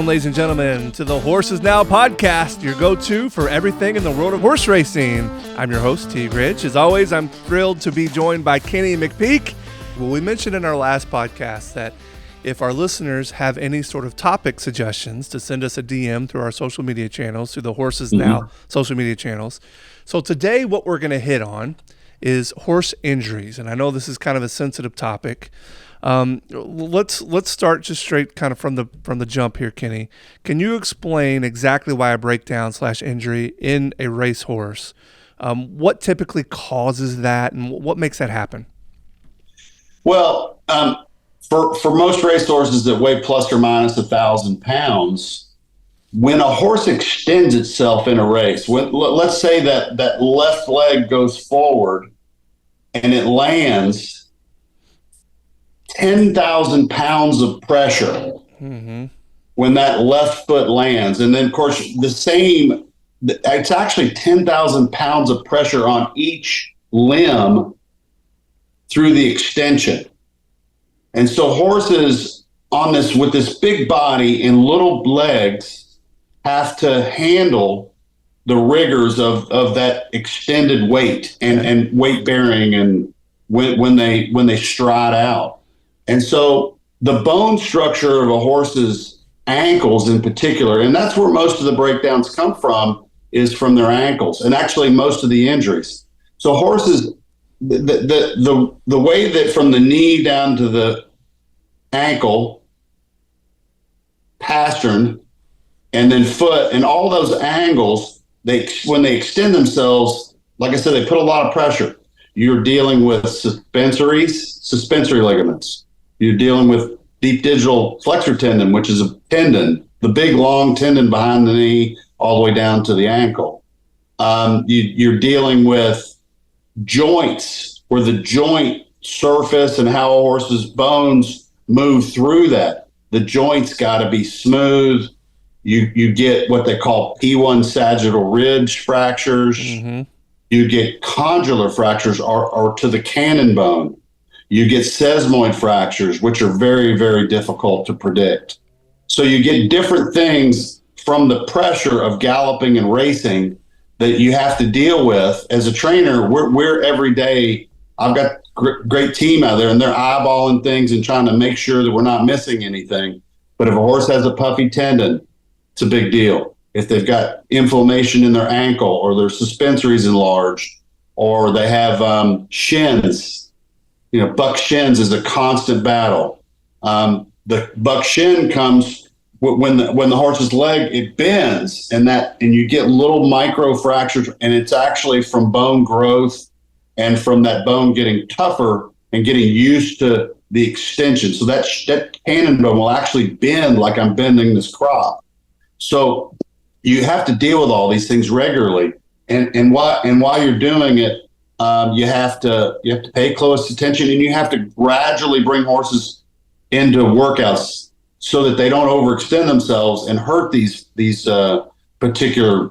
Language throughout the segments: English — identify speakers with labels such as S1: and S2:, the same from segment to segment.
S1: Welcome, ladies and gentlemen, to the Horses Now podcast, your go-to for everything in the world of horse racing. I'm your host, T. Rich. As always, I'm thrilled to be joined by Kenny McPeek. Well, we mentioned in our last podcast that if our listeners have any sort of topic suggestions, to send us a DM through our social media channels, through the Horses Now social media channels. So today, what we're going to hit on is horse injuries, and I know this is kind of a sensitive topic. Let's start just straight kind of from the jump here, Kenny. Can you explain exactly why a breakdown / injury in a racehorse? What typically causes that, and what makes that happen?
S2: Well, for most racehorses that weigh plus or minus 1,000 pounds, when a horse extends itself in a race, let's say that left leg goes forward and it lands 10,000 pounds of pressure when that left foot lands. And then, of course, it's actually 10,000 pounds of pressure on each limb through the extension. And so horses with this big body and little legs have to handle the rigors of that extended weight and weight bearing and when they stride out. And so the bone structure of a horse's ankles in particular, and that's where most of the breakdowns come from, is from their ankles, and actually most of the injuries. So horses, the way that from the knee down to the ankle, pastern, and then foot, and all those angles, when they extend themselves, like I said, they put a lot of pressure. You're dealing with suspensory ligaments. You're dealing with deep digital flexor tendon, which is a tendon, the big long tendon behind the knee all the way down to the ankle. You're dealing with joints, where the joint surface and how a horse's bones move through that. The joints got to be smooth. You get what they call P1 sagittal ridge fractures. You get condylar fractures or to the cannon bone. You get sesamoid fractures, which are very, very difficult to predict. So you get different things from the pressure of galloping and racing that you have to deal with. As a trainer, we're every day, I've got a great team out there, and they're eyeballing things and trying to make sure that we're not missing anything. But if a horse has a puffy tendon, it's a big deal. If they've got inflammation in their ankle, or their suspensory's enlarged, or they have shins. Buck shins is a constant battle. The buck shin comes when the horse's leg, it bends, and you get little micro fractures, and it's actually from bone growth and from that bone getting tougher and getting used to the extension. So that cannon bone will actually bend like I'm bending this crop. So you have to deal with all these things regularly, and while you're doing it, you have to pay close attention, and you have to gradually bring horses into workouts so that they don't overextend themselves and hurt these particular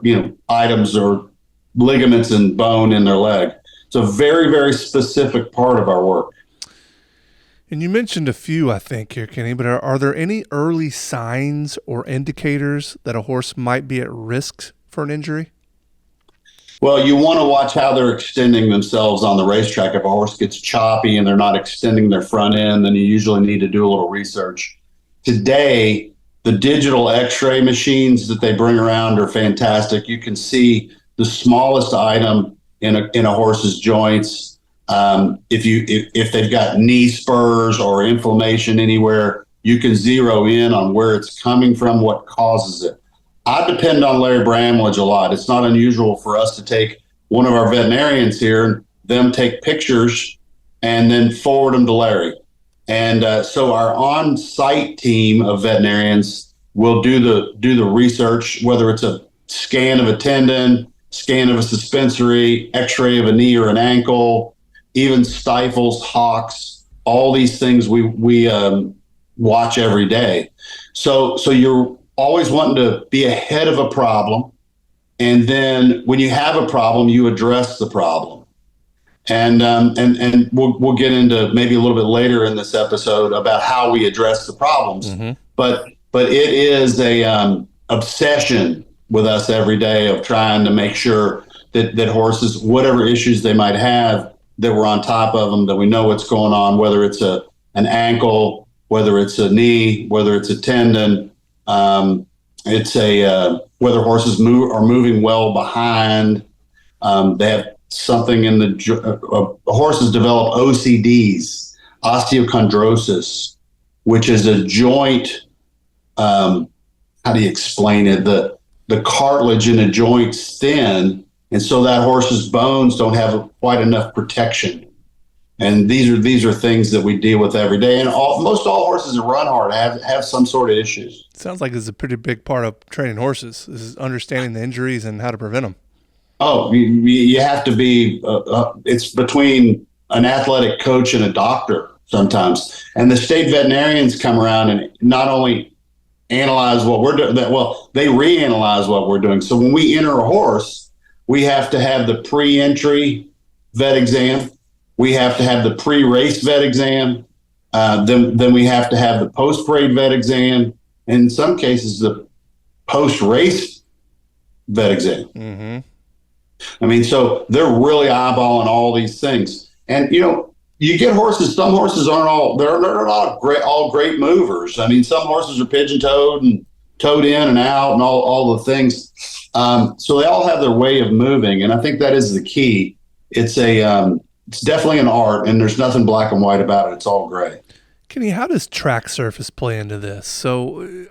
S2: items or ligaments and bone in their leg. It's a very, very specific part of our work.
S1: And you mentioned a few, I think, here, Kenny, but are there any early signs or indicators that a horse might be at risk for an injury?
S2: Well, you want to watch how they're extending themselves on the racetrack. If a horse gets choppy and they're not extending their front end, then you usually need to do a little research. Today, the digital x-ray machines that they bring around are fantastic. You can see the smallest item in a horse's joints. If they've got knee spurs or inflammation anywhere, you can zero in on where it's coming from, what causes it. I depend on Larry Bramlage a lot. It's not unusual for us to take one of our veterinarians here and them take pictures and then forward them to Larry. And so our on-site team of veterinarians will do the research, whether it's a scan of a tendon, scan of a suspensory, x-ray of a knee or an ankle, even stifles, hocks, all these things we watch every day. So you're always wanting to be ahead of a problem. And then when you have a problem, you address the problem. And we'll get into maybe a little bit later in this episode about how we address the problems. But but it is a obsession with us every day of trying to make sure that horses, whatever issues they might have, that we're on top of them, that we know what's going on, whether it's an ankle, whether it's a knee, whether it's a tendon, it's whether horses are moving well behind. They have something in horses develop OCDs, osteochondrosis, which is a joint. How do you explain it? The cartilage in a joint's thin, and so that horse's bones don't have quite enough protection. And these are things that we deal with every day. And most all horses that run hard have some sort of issues.
S1: Sounds like it's a pretty big part of training horses. This is understanding the injuries and how to prevent them.
S2: Oh, you have to be. It's between an athletic coach and a doctor sometimes. And the state veterinarians come around and not only analyze what we're doing, they reanalyze what we're doing. So when we enter a horse, we have to have the pre-entry vet exam. We have to have the pre-race vet exam. Then we have to have the post-parade vet exam. And in some cases, the post-race vet exam. Mm-hmm. I mean, so they're really eyeballing all these things. And, you get horses, some horses they're not all great movers. I mean, some horses are pigeon-toed and toed in and out and all the things. So they all have their way of moving. And I think that is the key. It's definitely an art, and there's nothing black and white about it. It's all gray.
S1: Kenny, how does track surface play into this? So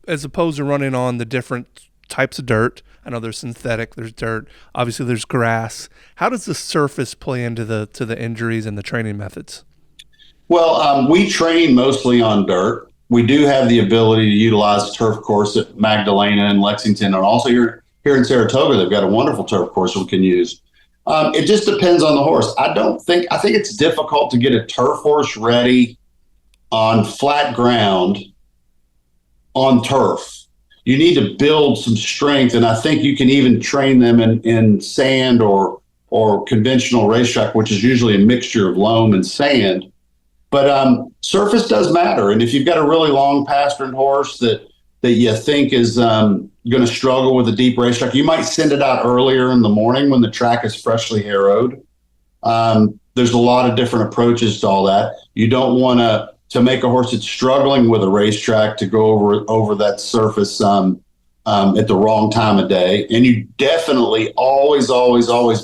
S1: as opposed to running on the different types of dirt, I know there's synthetic, there's dirt, obviously there's grass. How does the surface play into the injuries and the training methods?
S2: Well, we train mostly on dirt. We do have the ability to utilize a turf course at Magdalena and Lexington, and also here in Saratoga, they've got a wonderful turf course we can use. It just depends on the horse. I think it's difficult to get a turf horse ready on flat ground on turf. You need to build some strength, and I think you can even train them in sand or conventional racetrack, which is usually a mixture of loam and sand. But surface does matter, and if you've got a really long pastern horse that you think is going to struggle with a deep racetrack, you might send it out earlier in the morning when the track is freshly harrowed. There's a lot of different approaches to all that. You don't want to make a horse that's struggling with a racetrack to go over that surface at the wrong time of day. And you definitely always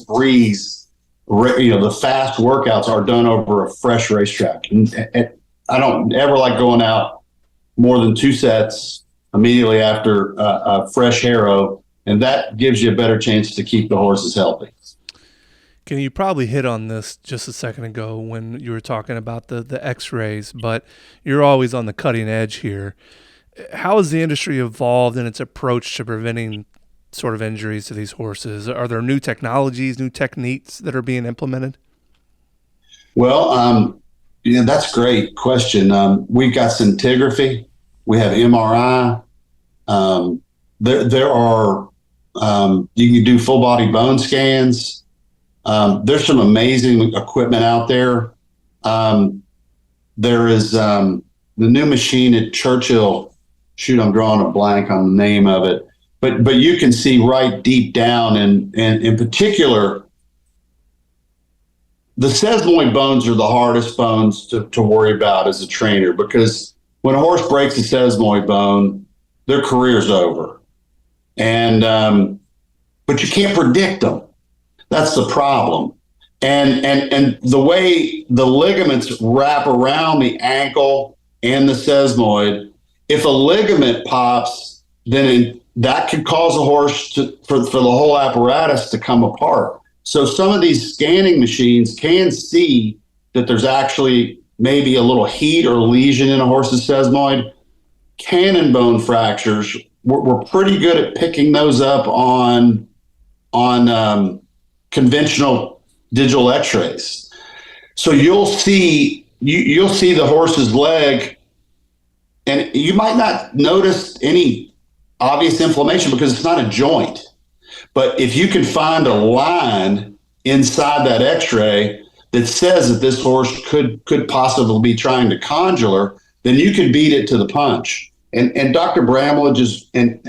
S2: breeze. The fast workouts are done over a fresh racetrack. And I don't ever like going out more than 2 sets immediately after a fresh harrow, and that gives you a better chance to keep the horses healthy.
S1: Can you probably hit on this just a second ago when you were talking about the x-rays, but you're always on the cutting edge here. How has the industry evolved in its approach to preventing sort of injuries to these horses? Are there new technologies, new techniques that are being implemented?
S2: Well, that's a great question. We've got scintigraphy. We have MRI. There are, you can do full body bone scans. There's some amazing equipment out there. There is the new machine at Churchill. Shoot, I'm drawing a blank on the name of it. But you can see right deep down, and in particular, the sesamoid bones are the hardest bones to worry about as a trainer, because when a horse breaks a sesamoid bone, their career's over. And but you can't predict them. That's the problem. And the way the ligaments wrap around the ankle and the sesamoid, if a ligament pops, then that could cause a horse for the whole apparatus to come apart. So some of these scanning machines can see that there's actually maybe a little heat or lesion in a horse's sesamoid. Cannon bone fractures, we're pretty good at picking those up on conventional digital x-rays. So you'll see the horse's leg, and you might not notice any obvious inflammation because it's not a joint. But if you can find a line inside that x-ray that says that this horse could possibly be trying to condylar, then you can beat it to the punch. And Dr. Bramlage is, I've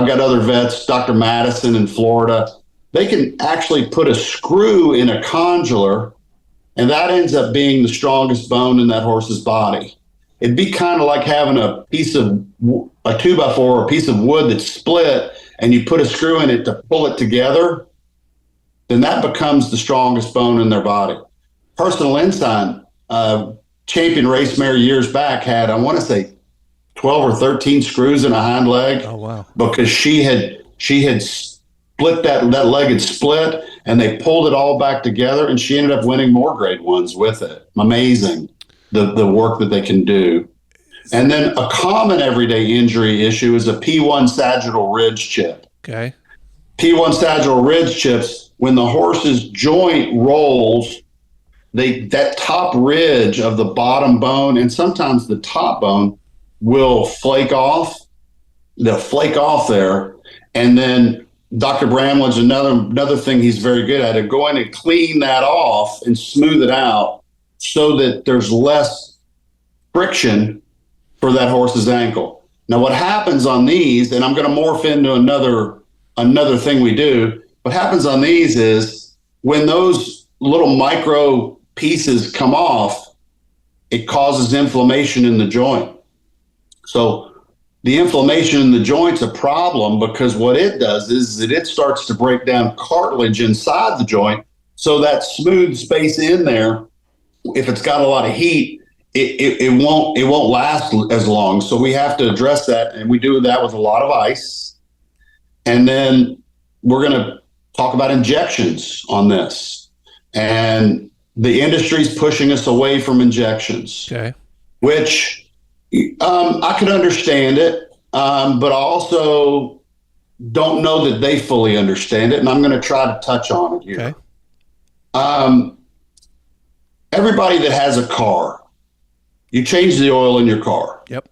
S2: got other vets, Dr. Madison in Florida. They can actually put a screw in a condylar, and that ends up being the strongest bone in that horse's body. It'd be kind of like having a 2x4 or a piece of wood that's split, and you put a screw in it to pull it together. Then that becomes the strongest bone in their body. Personal Ensign, champion race mare years back, had, I want to say, 12 or 13 screws in a hind leg.
S1: Oh, wow.
S2: Because she had split that leg had split, and they pulled it all back together, and she ended up winning more grade ones with it. Amazing, the work that they can do. And then a common everyday injury issue is a P1 sagittal ridge chip.
S1: Okay.
S2: P1 sagittal ridge chips, when the horse's joint rolls, that top ridge of the bottom bone and sometimes the top bone will flake off. They'll flake off there. And then Dr. Bramlage, another thing he's very good at, go in and clean that off and smooth it out so that there's less friction for that horse's ankle. Now, what happens on these, and I'm going to morph into another thing we do, what happens on these is when those little micro pieces come off, it causes inflammation in the joint. So the inflammation in the joint's a problem because what it does is that it starts to break down cartilage inside the joint. So that smooth space in there, if it's got a lot of heat, it won't last as long. So we have to address that, and we do that with a lot of ice. And then we're going to talk about injections on this. And the industry's pushing us away from injections,
S1: okay,
S2: which I could understand it, but I also don't know that they fully understand it, and I'm going to try to touch on it here.
S1: Okay.
S2: Everybody that has a car, you change the oil in your car.
S1: Yep.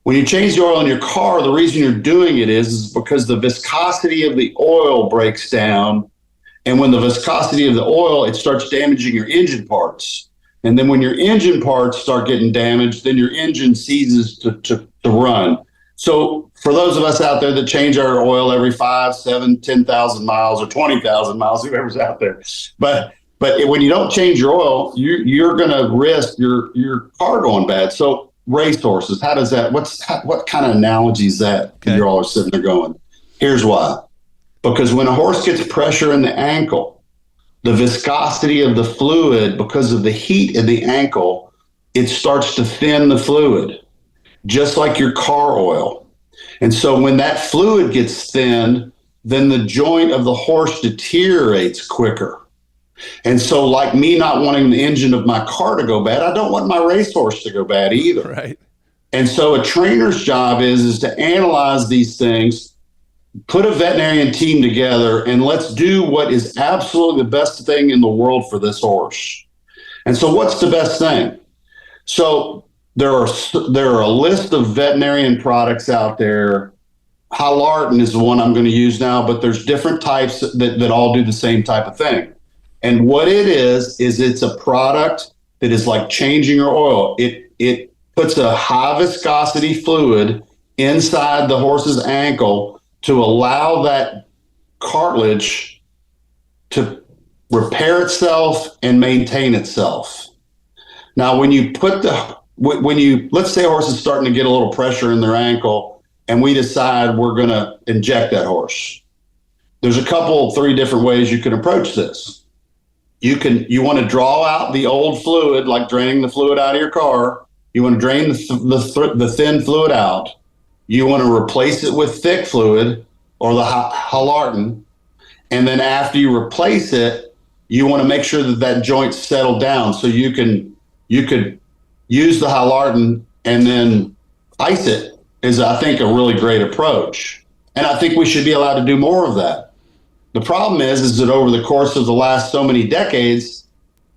S2: When you change the oil in your car, the reason you're doing it is because the viscosity of the oil breaks down. And when the viscosity of the oil, it starts damaging your engine parts. And then when your engine parts start getting damaged, then your engine ceases to run. So for those of us out there that change our oil every 5, 7, 10,000 miles or 20,000 miles, whoever's out there. But when you don't change your oil, you're going to risk your car going bad. So racehorses, how does that, what kind of analogy is that?
S1: Okay.
S2: You're always sitting there going, here's why. Because when a horse gets pressure in the ankle, the viscosity of the fluid, because of the heat in the ankle, it starts to thin the fluid, just like your car oil. And so when that fluid gets thinned, then the joint of the horse deteriorates quicker. And so like me not wanting the engine of my car to go bad, I don't want my racehorse to go bad either.
S1: Right.
S2: And so a trainer's job is to analyze these things, put a veterinarian team together, and let's do what is absolutely the best thing in the world for this horse. And so what's the best thing? So there are a list of veterinarian products out there. Hylartin is the one I'm going to use now, but there's different types that all do the same type of thing. And what it is it's a product that is like changing your oil. It puts a high viscosity fluid inside the horse's ankle to allow that cartilage to repair itself and maintain itself. Now, when you let's say a horse is starting to get a little pressure in their ankle and we decide we're going to inject that horse. There's three different ways you can approach this. You want to draw out the old fluid, like draining the fluid out of your car. You want to drain the thin fluid out. You want to replace it with thick fluid or the Hylartin. And then after you replace it, you want to make sure that joint's settled down. So you could use the Hylartin and then ice it is, I think, a really great approach. And I think we should be allowed to do more of that. The problem is that over the course of the last so many decades,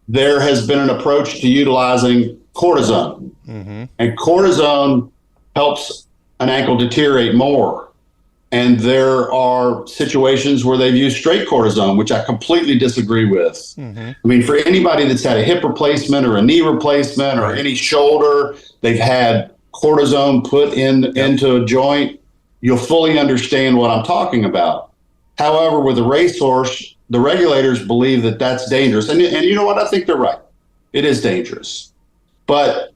S2: there has been an approach to utilizing cortisone. Mm-hmm. And cortisone helps an ankle deteriorate more. And there are situations where they've used straight cortisone, which I completely disagree with.
S1: Mm-hmm.
S2: I mean, for anybody that's had a hip replacement or a knee replacement or any shoulder, they've had cortisone put into a joint, you'll fully understand what I'm talking about. However, with a racehorse, the regulators believe that that's dangerous. And you know what? I think they're right. It is dangerous. But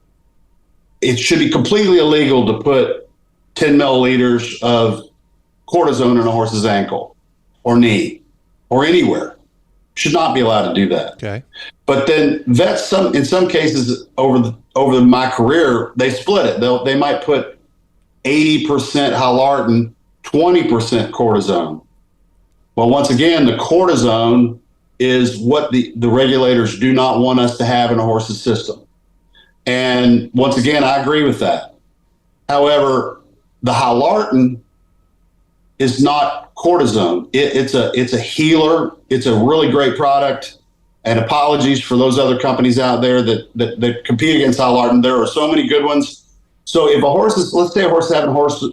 S2: it should be completely illegal to put 10 milliliters of cortisone in a horse's ankle or knee or anywhere. Should not be allowed to do that.
S1: Okay.
S2: But then vets, in some cases over my career, they split it. They might put 80% Hylartin, 20% cortisone. Well, once again, the cortisone is what the regulators do not want us to have in a horse's system. And once again, I agree with that. However, the Hylartin is not cortisone. It's a healer. It's a really great product. And apologies for those other companies out there that compete against Hylartin. There are so many good ones. So if a horse is, let's say a horse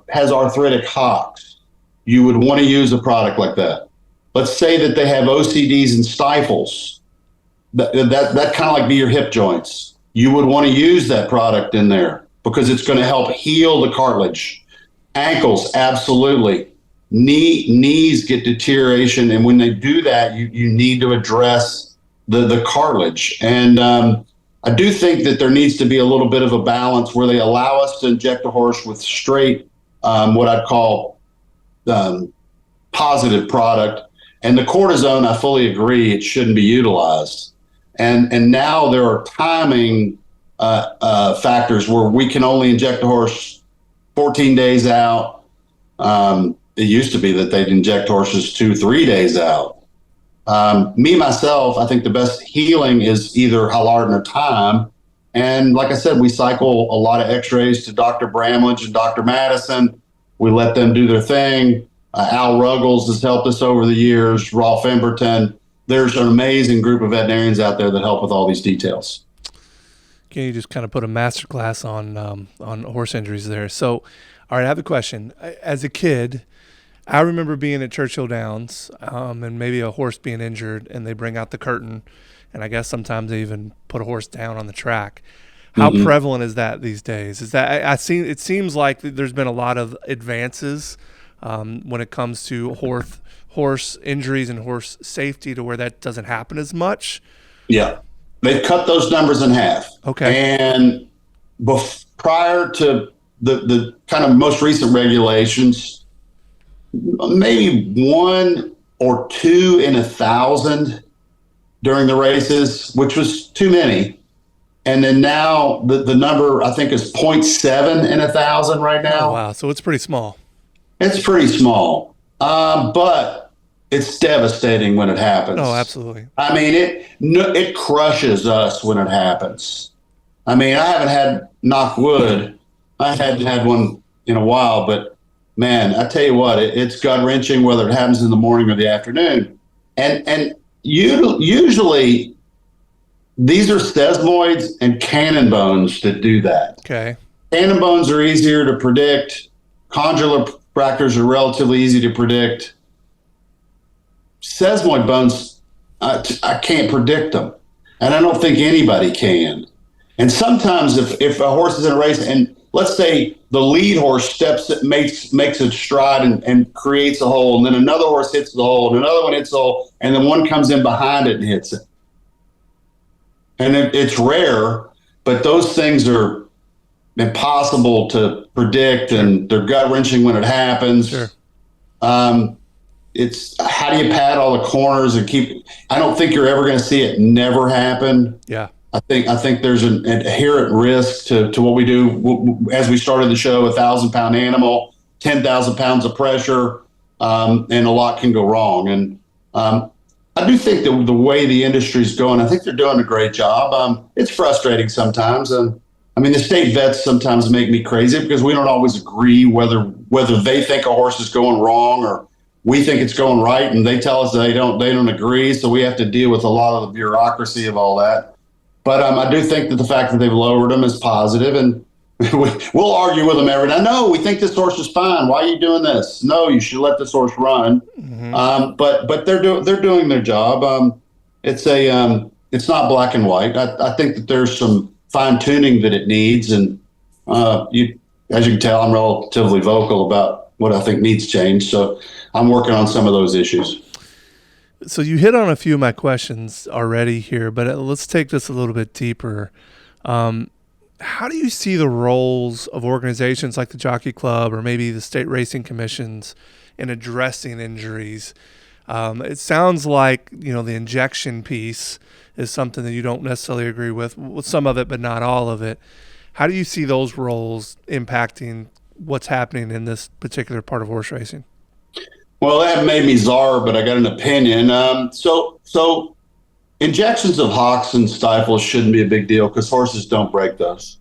S2: has arthritic hocks, you would want to use a product like that. Let's say that they have OCDs and stifles. That kind of like be your hip joints. You would want to use that product in there because it's going to help heal the cartilage. Ankles, absolutely. Knees get deterioration, and when they do that, you need to address the cartilage. And I do think that there needs to be a little bit of a balance where they allow us to inject a horse with straight, what I'd call positive product. And the cortisone, I fully agree, it shouldn't be utilized. And now there are timing factors where we can only inject a horse 14 days out. It used to be that they'd inject horses 2-3 days out. Myself, I think the best healing is either Hylartin or time. And like I said, we cycle a lot of x-rays to Dr. Bramlage and Dr. Madison. We let them do their thing. Al Ruggles has helped us over the years, Rolf Emberton. There's an amazing group of veterinarians out there that help with all these details.
S1: Can you just kind of put a masterclass on horse injuries there? So, all right, I have a question. As a kid, I remember being at Churchill Downs and maybe a horse being injured, and they bring out the curtain, and I guess sometimes they even put a horse down on the track. How prevalent is that these days? Is that it seems like there's been a lot of advances when it comes to horse injuries and horse safety to where that doesn't happen as much.
S2: Yeah. They've cut those numbers in half.
S1: Okay.
S2: And prior to the kind of most recent regulations, maybe 1 or 2 in 1,000 during the races, which was too many. And then now the number, I think, is 0.7 in 1,000 right now.
S1: Oh, wow. So it's pretty small.
S2: It's pretty small. But it's devastating when it happens.
S1: Oh, absolutely.
S2: I mean, it crushes us when it happens. I mean, I haven't had, knock wood, I hadn't had one in a while, but man, I tell you what, it's gut wrenching whether it happens in the morning or the afternoon. And usually these are sesamoids and cannon bones that do that.
S1: Okay.
S2: Cannon bones are easier to predict. Condylar fractures are relatively easy to predict. Sesamoid bones, I can't predict them. And I don't think anybody can. And sometimes if a horse is in a race and let's say the lead horse makes a stride and creates a hole, and then another horse hits the hole, and another one hits the hole, and then one comes in behind it and hits it. And it's rare, but those things are impossible to predict, and they're gut-wrenching when it happens.
S1: Sure.
S2: It's how do you pad all the corners and keep? I don't think you're ever going to see it never happen.
S1: Yeah.
S2: I think there's an inherent risk to what we do. As we started the show, 1,000-pound animal, 10,000 pounds of pressure, and a lot can go wrong. And I do think that the way the industry's going, I think they're doing a great job. It's frustrating sometimes. I mean, the state vets sometimes make me crazy because we don't always agree whether they think a horse is going wrong or we think it's going right, and they tell us they don't agree. So we have to deal with a lot of the bureaucracy of all that. But I do think that the fact that they've lowered them is positive. And we'll argue with them every day. No, we think this horse is fine. Why are you doing this? No, you should let this horse run. But they're doing their job. It's not black and white. I think that there's some fine tuning that it needs, and as you can tell, I'm relatively vocal about what I think needs change. So I'm working on some of those issues.
S1: So you hit on a few of my questions already here, but let's take this a little bit deeper. How do you see the roles of organizations like the Jockey Club or maybe the state racing commissions in addressing injuries? It sounds like, the injection piece is something that you don't necessarily agree with some of it, but not all of it. How do you see those roles impacting what's happening in this particular part of horse racing?
S2: Well, that made me czar, but I got an opinion. So injections of hocks and stifles shouldn't be a big deal because horses don't break those.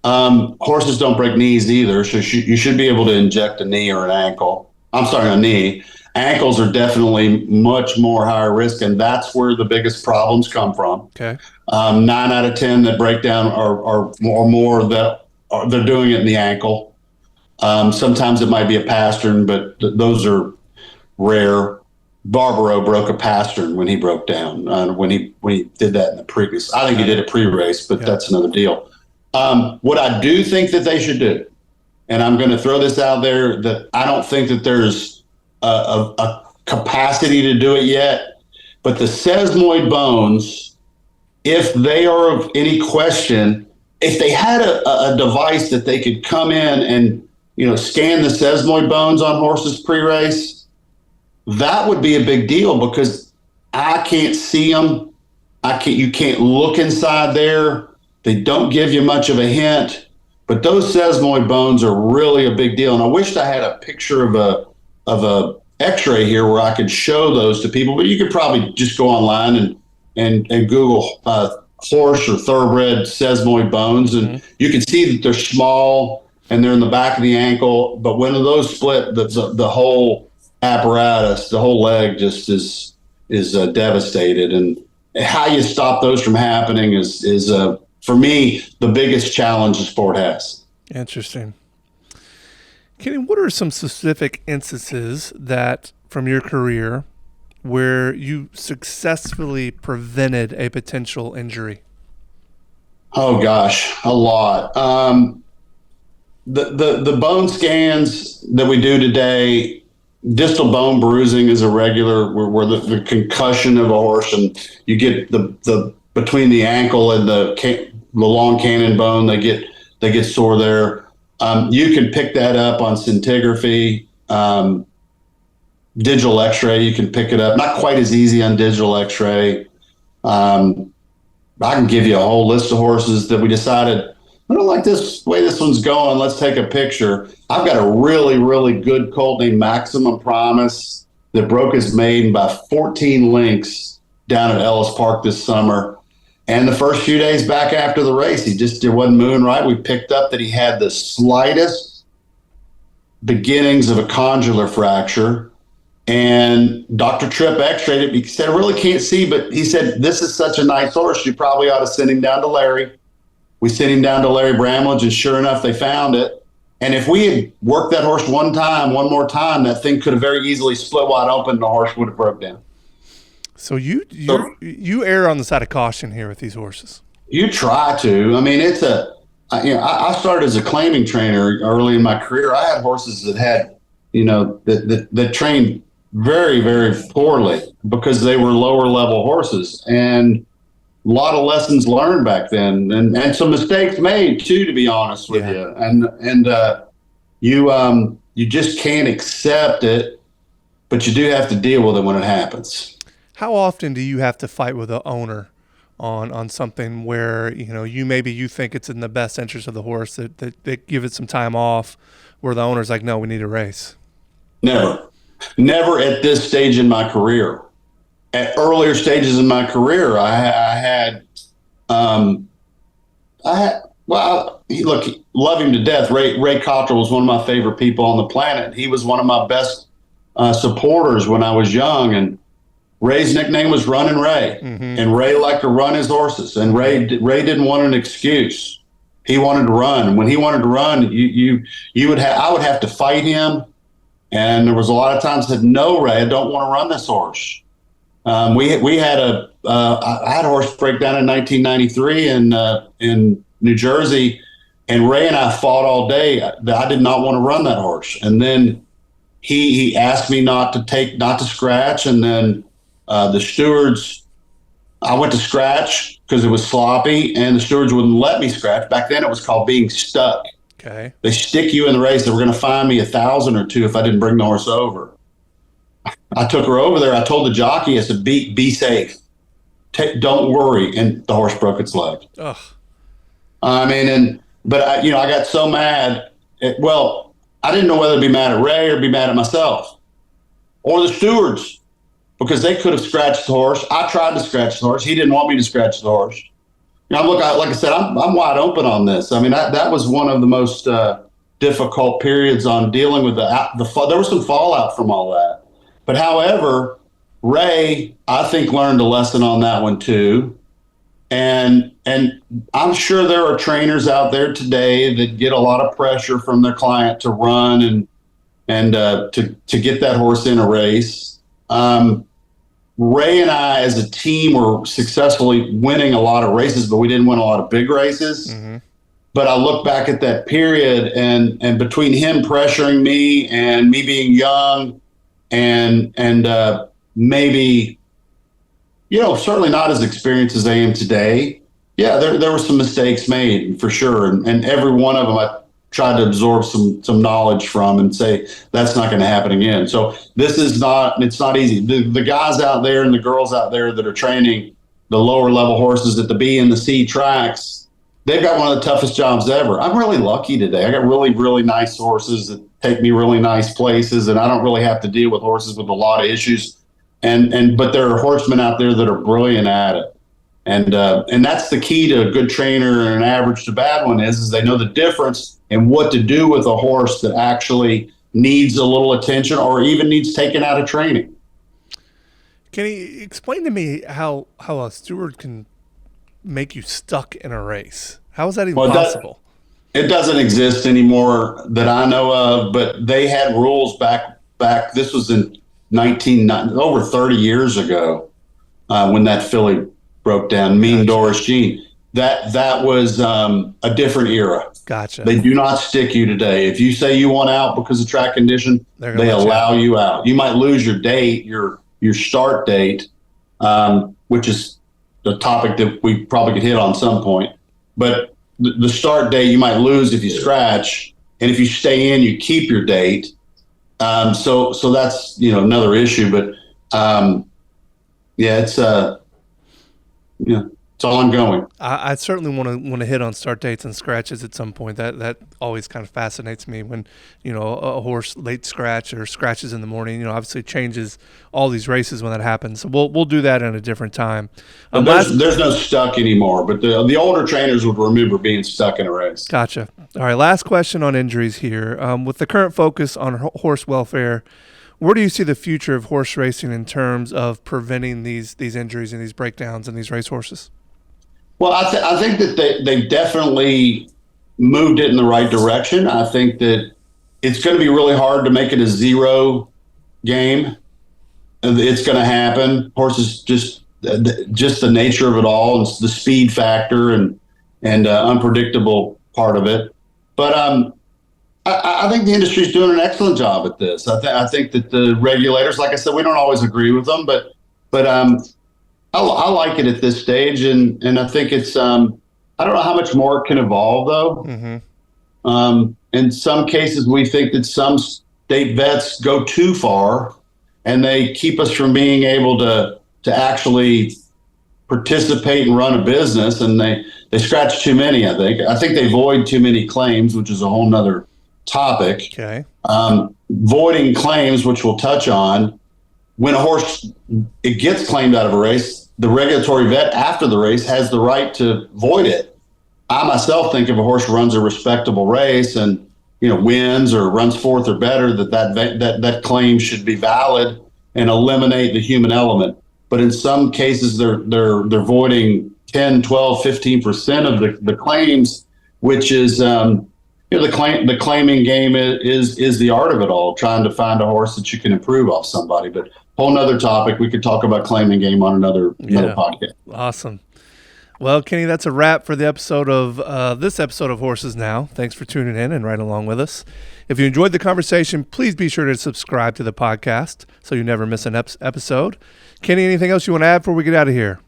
S2: Horses don't break knees either, so you should be able to inject a knee or an ankle. I'm sorry, a knee. Ankles are definitely much more higher risk, and that's where the biggest problems come from.
S1: Okay.
S2: 9 out of 10 that break down are more that they're doing it in the ankle. Sometimes it might be a pastern, but those are rare. Barbaro broke a pastern when he broke down, when he did that in the previous. I think he did a pre-race, but that's another deal. What I do think that they should do, and I'm going to throw this out there, that I don't think that there's a capacity to do it yet, but the sesamoid bones, if they are of any question, if they had a device that they could come in and scan the sesamoid bones on horses pre-race, that would be a big deal because I can't see them. You can't look inside there. They don't give you much of a hint, but those sesamoid bones are really a big deal. And I wished I had a picture of a X-ray here where I could show those to people. But you could probably just go online and Google horse or thoroughbred sesamoid bones, and you can see that they're small and they're in the back of the ankle. But when those split, the whole apparatus, the whole leg just is devastated. And how you stop those from happening is for me the biggest challenge the sport has.
S1: Interesting. Kenny, what are some specific instances that from your career where you successfully prevented a potential injury?
S2: Oh gosh, a lot. The bone scans that we do today, distal bone bruising is a regular where the concussion of a horse, and you get the between the ankle and the long cannon bone, they get sore there. You can pick that up on scintigraphy, digital X-ray. You can pick it up. Not quite as easy on digital X-ray. I can give you a whole list of horses that we decided, I don't like this way this one's going. Let's take a picture. I've got a really, really good colt named Maximum Promise that broke his maiden by 14 lengths down at Ellis Park this summer. And the first few days back after the race, it wasn't moving right. We picked up that he had the slightest beginnings of a condylar fracture. And Dr. Tripp X-rayed it. He said, I really can't see, but he said, this is such a nice horse, you probably ought to send him down to Larry. We sent him down to Larry Bramlage, and sure enough, they found it. And if we had worked that horse one more time, that thing could have very easily split wide open, and the horse would have broke down.
S1: So you err on the side of caution here with these horses.
S2: You try to. I mean, I started as a claiming trainer early in my career. I had horses that had, that trained very, very poorly because they were lower level horses, and a lot of lessons learned back then, and some mistakes made too, to be honest with you. And you just can't accept it, but you do have to deal with it when it happens.
S1: How often do you have to fight with the owner on something where you think it's in the best interest of the horse that give it some time off, where the owner's like, no, we need a race? Never
S2: at this stage in my career. At earlier stages in my career, look, love him to death. Ray Cottrell was one of my favorite people on the planet. He was one of my best supporters when I was young, and Ray's nickname was Running Ray, and Ray liked to run his horses, and Ray didn't want an excuse. He wanted to run. When he wanted to run, I would have to fight him. And there was a lot of times I said, no, Ray, I don't want to run this horse. We had I had a horse breakdown in 1993 in New Jersey, and Ray and I fought all day. I did not want to run that horse. And then he asked me not to scratch. And then the stewards, I went to scratch because it was sloppy, and the stewards wouldn't let me scratch. Back then it was called being stuck.
S1: Okay.
S2: They stick you in the race. They were going to fine me $1,000 or $2,000 if I didn't bring the horse over. I took her over there. I told the jockey, I said, be safe. Don't worry. And the horse broke its leg.
S1: Ugh.
S2: But I got so mad. I didn't know whether to be mad at Ray or be mad at myself or the stewards, because they could have scratched the horse. I tried to scratch the horse. He didn't want me to scratch the horse. Like I said, I'm wide open on this. That was one of the most difficult periods on dealing with there was some fallout from all that. But however, Ray, I think, learned a lesson on that one too. And I'm sure there are trainers out there today that get a lot of pressure from their client to run and to get that horse in a race. Ray and I, as a team, were successfully winning a lot of races, but we didn't win a lot of big races. Mm-hmm. But I look back at that period, and between him pressuring me and me being young, and maybe, certainly not as experienced as I am today. Yeah, there were some mistakes made for sure, and every one of them I tried to absorb some knowledge from and say that's not going to happen again. So it's not easy. The guys out there and the girls out there that are training the lower level horses at the B and the C tracks, they've got one of the toughest jobs ever. I'm really lucky today. I got really, really nice horses that take me really nice places, and I don't really have to deal with horses with a lot of issues. But there are horsemen out there that are brilliant at it. And that's the key to a good trainer and an average to bad one is they know the difference and what to do with a horse that actually needs a little attention or even needs taken out of training.
S1: Can you explain to me how a steward can make you stuck in a race? How is that even possible?
S2: It doesn't exist anymore that I know of, but they had rules back. This was in over 30 years ago when that filly broke down. Mean Doris Jean. That was a different era.
S1: Gotcha.
S2: They do not stick you today. If you say you want out because of track condition, they allow you out. You might lose your date, your start date, which is the topic that we probably could hit on some point. But the start date you might lose if you scratch, and if you stay in, you keep your date. So that's another issue. But it's it's ongoing.
S1: I certainly want to hit on start dates and scratches at some point. That always kind of fascinates me when a horse late scratch or scratches in the morning. Obviously it changes all these races when that happens. So we'll do that at a different time.
S2: There's no stuck anymore, but the older trainers would remember being stuck in a race.
S1: Gotcha. All right, last question on injuries here. With the current focus on horse welfare, where do you see the future of horse racing in terms of preventing these injuries and these breakdowns in these racehorses?
S2: Well, I think that they definitely moved it in the right direction. I think that it's going to be really hard to make it a zero game. It's going to happen. Horses just the nature of it all, and the speed factor and unpredictable part of it. But I think the industry is doing an excellent job at this. I think that the regulators, like I said, we don't always agree with them, but I like it at this stage, and I think it's I don't know how much more it can evolve though. Mm-hmm. In some cases, we think that some state vets go too far, and they keep us from being able to actually participate and run a business, and they scratch too many. I think they void too many claims, which is a whole nother topic.
S1: Okay.
S2: Voiding claims, which we'll touch on. When a horse it gets claimed out of a race, the regulatory vet after the race has the right to void it. I myself think if a horse runs a respectable race and wins or runs fourth or better, that claim should be valid and eliminate the human element. But in some cases, they're voiding 10, 12, 15% of the claims, which is the claiming game is the art of it all, trying to find a horse that you can improve off somebody. But whole nother topic. We could talk about claiming game on another podcast.
S1: Awesome. Well, Kenny, that's a wrap for the episode of this episode of Horses Now. Thanks for tuning in and right along with us. If you enjoyed the conversation, please be sure to subscribe to the podcast so you never miss an episode. Kenny, anything else you want to add before we get out of here?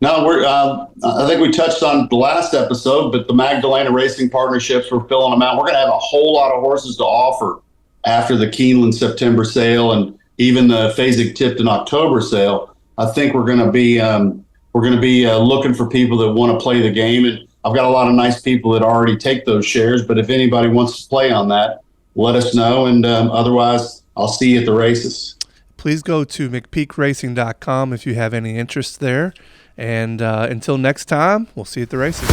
S2: No, I think we touched on the last episode, but the Magdalena Racing partnerships, we're filling them out. We're going to have a whole lot of horses to offer after the Keeneland September sale and even the Fasig-Tipton October sale. I think we're going to be looking for people that want to play the game, and I've got a lot of nice people that already take those shares. But if anybody wants to play on that, let us know, and otherwise, I'll see you at the races.
S1: Please go to McPeakracing.com if you have any interest there. And until next time, we'll see you at the races.